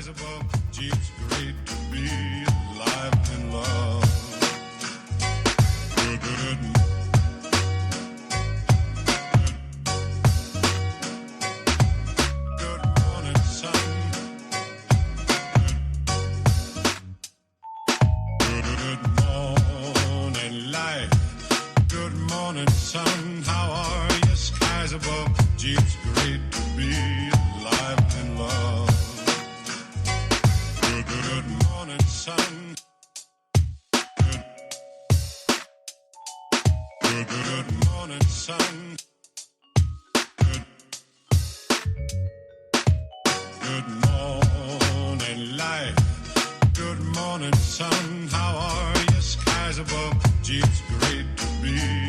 skies above. Gee, it's great to be alive and love. Good, good, good morning, sun. Good, good morning, life. Good morning, sun. How are you? Skies above. Gee, it's great to be alive and love. Good, good morning, sun. Good, good, good morning, sun. Good, good morning, life. Good morning, sun. How are you? Skies above. Gee, it's great to be